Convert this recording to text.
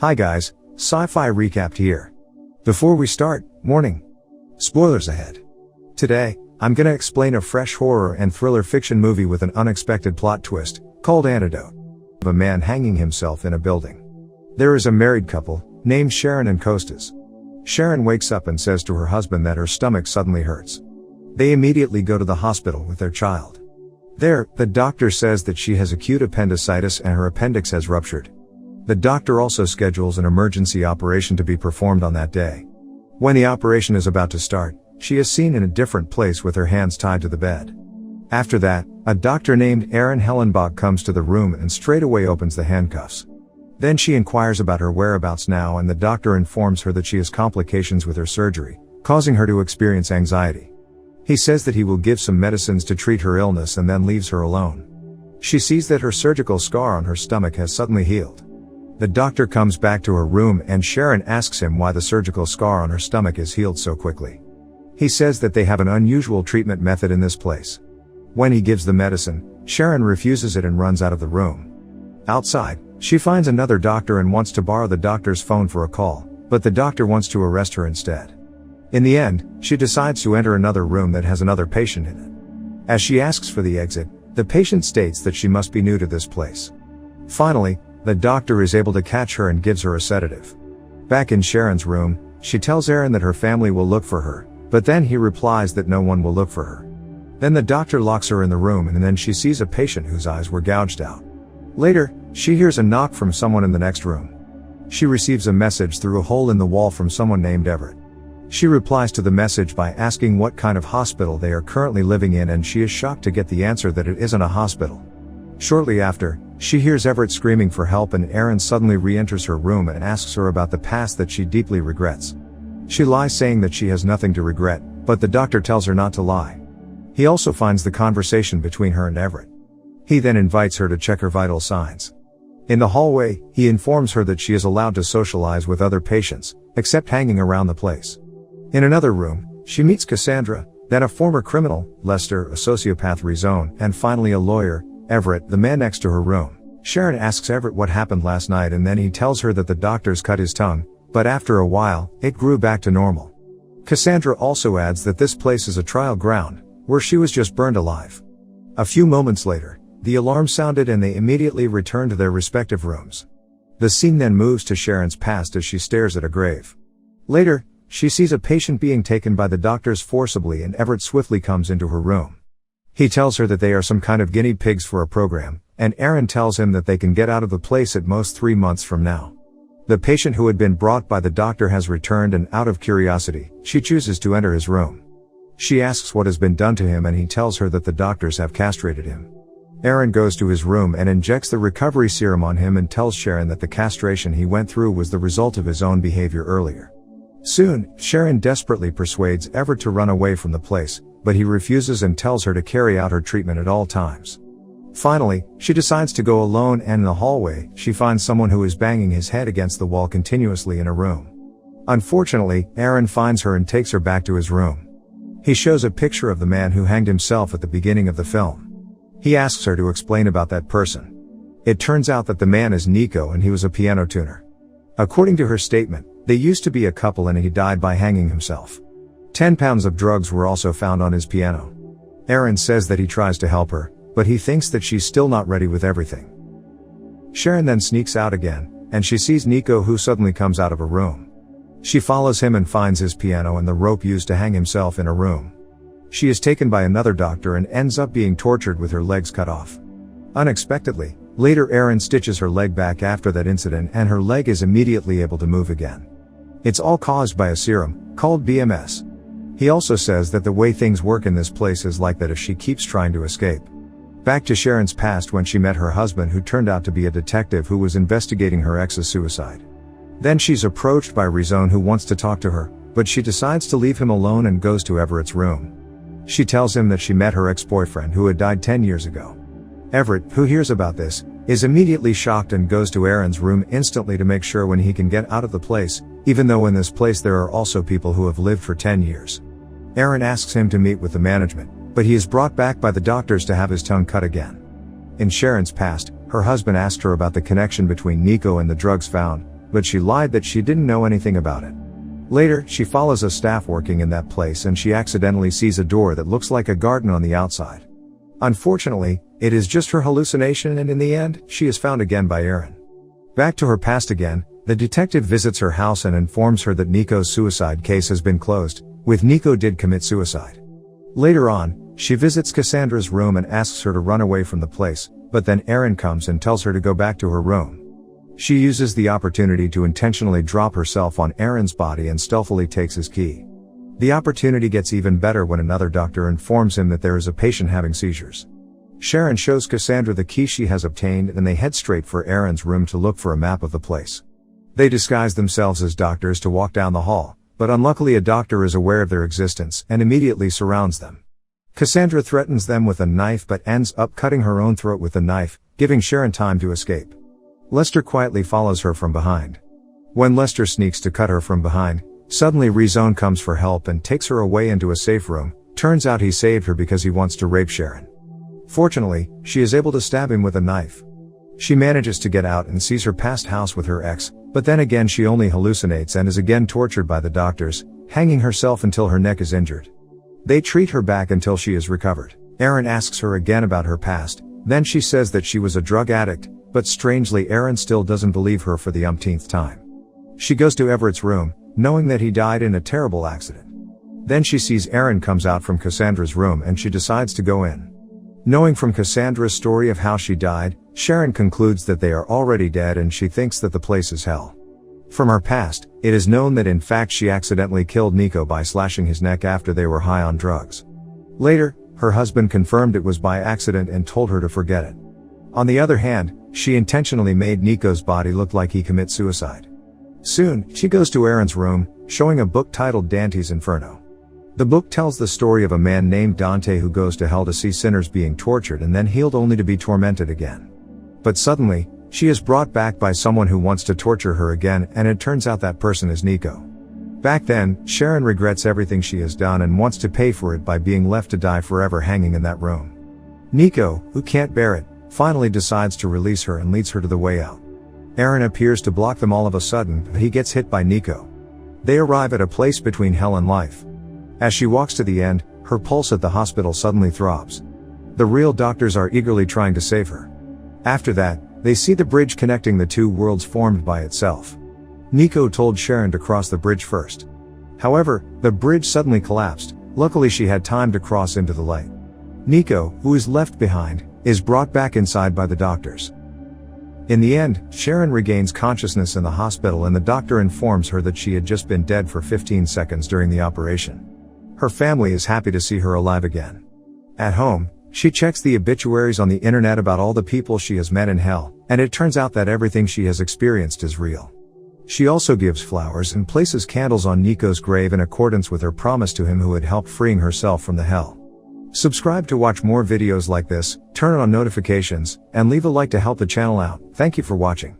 Hi guys, Sci-Fi Recapped here. Before we start, warning. Spoilers ahead. Today, I'm gonna explain a fresh horror and thriller fiction movie with an unexpected plot twist, called Antidote. Of a man hanging himself in a building. There is a married couple, named Sharon and Costas. Sharon wakes up and says to her husband that her stomach suddenly hurts. They immediately go to the hospital with their child. There, the doctor says that she has acute appendicitis and her appendix has ruptured. The doctor also schedules an emergency operation to be performed on that day. When the operation is about to start, she is seen in a different place with her hands tied to the bed. After that, a doctor named Aaron Hellenbach comes to the room and straight away opens the handcuffs. Then she inquires about her whereabouts now, and the doctor informs her that she has complications with her surgery, causing her to experience anxiety. He says that he will give some medicines to treat her illness and then leaves her alone. She sees that her surgical scar on her stomach has suddenly healed. The doctor comes back to her room and Sharon asks him why the surgical scar on her stomach is healed so quickly. He says that they have an unusual treatment method in this place. When he gives the medicine, Sharon refuses it and runs out of the room. Outside, she finds another doctor and wants to borrow the doctor's phone for a call, but the doctor wants to arrest her instead. In the end, she decides to enter another room that has another patient in it. As she asks for the exit, the patient states that she must be new to this place. Finally, the doctor is able to catch her and gives her a sedative. Back in Sharon's room, she tells Aaron that her family will look for her, but then he replies that no one will look for her. Then the doctor locks her in the room and then she sees a patient whose eyes were gouged out. Later, she hears a knock from someone in the next room. She receives a message through a hole in the wall from someone named Everett. She replies to the message by asking what kind of hospital they are currently living in, and she is shocked to get the answer that it isn't a hospital. Shortly after, she hears Everett screaming for help and Aaron suddenly re-enters her room and asks her about the past that she deeply regrets. She lies saying that she has nothing to regret, but the doctor tells her not to lie. He also finds the conversation between her and Everett. He then invites her to check her vital signs. In the hallway, he informs her that she is allowed to socialize with other patients, except hanging around the place. In another room, she meets Cassandra, then a former criminal, Lester, a sociopath Rezone, and finally a lawyer, Everett, the man next to her room. Sharon asks Everett what happened last night and then he tells her that the doctors cut his tongue, but after a while, it grew back to normal. Cassandra also adds that this place is a trial ground, where she was just burned alive. A few moments later, the alarm sounded and they immediately return to their respective rooms. The scene then moves to Sharon's past as she stares at a grave. Later, she sees a patient being taken by the doctors forcibly and Everett swiftly comes into her room. He tells her that they are some kind of guinea pigs for a program, and Aaron tells him that they can get out of the place at most 3 months from now. The patient who had been brought by the doctor has returned and out of curiosity, she chooses to enter his room. She asks what has been done to him and he tells her that the doctors have castrated him. Aaron goes to his room and injects the recovery serum on him and tells Sharon that the castration he went through was the result of his own behavior earlier. Soon, Sharon desperately persuades Everett to run away from the place, but he refuses and tells her to carry out her treatment at all times. Finally, she decides to go alone and in the hallway, she finds someone who is banging his head against the wall continuously in a room. Unfortunately, Aaron finds her and takes her back to his room. He shows a picture of the man who hanged himself at the beginning of the film. He asks her to explain about that person. It turns out that the man is Nico and he was a piano tuner. According to her statement, they used to be a couple and he died by hanging himself. 10 pounds of drugs were also found on his piano. Aaron says that he tries to help her, but he thinks that she's still not ready with everything. Sharon then sneaks out again, and she sees Nico who suddenly comes out of a room. She follows him and finds his piano and the rope used to hang himself in a room. She is taken by another doctor and ends up being tortured with her legs cut off. Unexpectedly, later Aaron stitches her leg back after that incident and her leg is immediately able to move again. It's all caused by a serum, called BMS. He also says that the way things work in this place is like that if she keeps trying to escape. Back to Sharon's past when she met her husband who turned out to be a detective who was investigating her ex's suicide. Then she's approached by Rezone who wants to talk to her, but she decides to leave him alone and goes to Everett's room. She tells him that she met her ex-boyfriend who had died 10 years ago. Everett, who hears about this, is immediately shocked and goes to Aaron's room instantly to make sure when he can get out of the place, even though in this place there are also people who have lived for 10 years. Aaron asks him to meet with the management, but he is brought back by the doctors to have his tongue cut again. In Sharon's past, her husband asked her about the connection between Nico and the drugs found, but she lied that she didn't know anything about it. Later, she follows a staff working in that place and she accidentally sees a door that looks like a garden on the outside. Unfortunately, it is just her hallucination, and in the end, she is found again by Erin. Back to her past again, the detective visits her house and informs her that Nico's suicide case has been closed, with Nico did commit suicide. Later on, she visits Cassandra's room and asks her to run away from the place, but then Erin comes and tells her to go back to her room. She uses the opportunity to intentionally drop herself on Erin's body and stealthily takes his key. The opportunity gets even better when another doctor informs him that there is a patient having seizures. Sharon shows Cassandra the key she has obtained and they head straight for Erin's room to look for a map of the place. They disguise themselves as doctors to walk down the hall, but unluckily a doctor is aware of their existence and immediately surrounds them. Cassandra threatens them with a knife but ends up cutting her own throat with the knife, giving Sharon time to escape. Lester quietly follows her from behind. When Lester sneaks to cut her from behind, suddenly Rezone comes for help and takes her away into a safe room. Turns out he saved her because he wants to rape Sharon. Fortunately, she is able to stab him with a knife. She manages to get out and sees her past house with her ex, but then again she only hallucinates and is again tortured by the doctors, hanging herself until her neck is injured. They treat her back until she is recovered. Erin asks her again about her past, then she says that she was a drug addict, but strangely Erin still doesn't believe her for the umpteenth time. She goes to Everett's room, knowing that he died in a terrible accident. Then she sees Erin comes out from Cassandra's room and she decides to go in. Knowing from Cassandra's story of how she died, Sharon concludes that they are already dead and she thinks that the place is hell. From her past, it is known that in fact she accidentally killed Nico by slashing his neck after they were high on drugs. Later, her husband confirmed it was by accident and told her to forget it. On the other hand, she intentionally made Nico's body look like he commit suicide. Soon, she goes to Erin's room, showing a book titled Dante's Inferno. The book tells the story of a man named Dante who goes to hell to see sinners being tortured and then healed only to be tormented again. But suddenly, she is brought back by someone who wants to torture her again, and it turns out that person is Nico. Back then, Sharon regrets everything she has done and wants to pay for it by being left to die forever hanging in that room. Nico, who can't bear it, finally decides to release her and leads her to the way out. Erin appears to block them all of a sudden, but he gets hit by Nico. They arrive at a place between hell and life. As she walks to the end, her pulse at the hospital suddenly throbs. The real doctors are eagerly trying to save her. After that, they see the bridge connecting the two worlds formed by itself. Nico told Sharon to cross the bridge first. However, the bridge suddenly collapsed. Luckily she had time to cross into the light. Nico, who is left behind, is brought back inside by the doctors. In the end, Sharon regains consciousness in the hospital and the doctor informs her that she had just been dead for 15 seconds during the operation. Her family is happy to see her alive again. At home, she checks the obituaries on the internet about all the people she has met in hell, and it turns out that everything she has experienced is real. She also gives flowers and places candles on Nico's grave in accordance with her promise to him who had helped freeing herself from the hell. Subscribe to watch more videos like this, turn on notifications, and leave a like to help the channel out. Thank you for watching.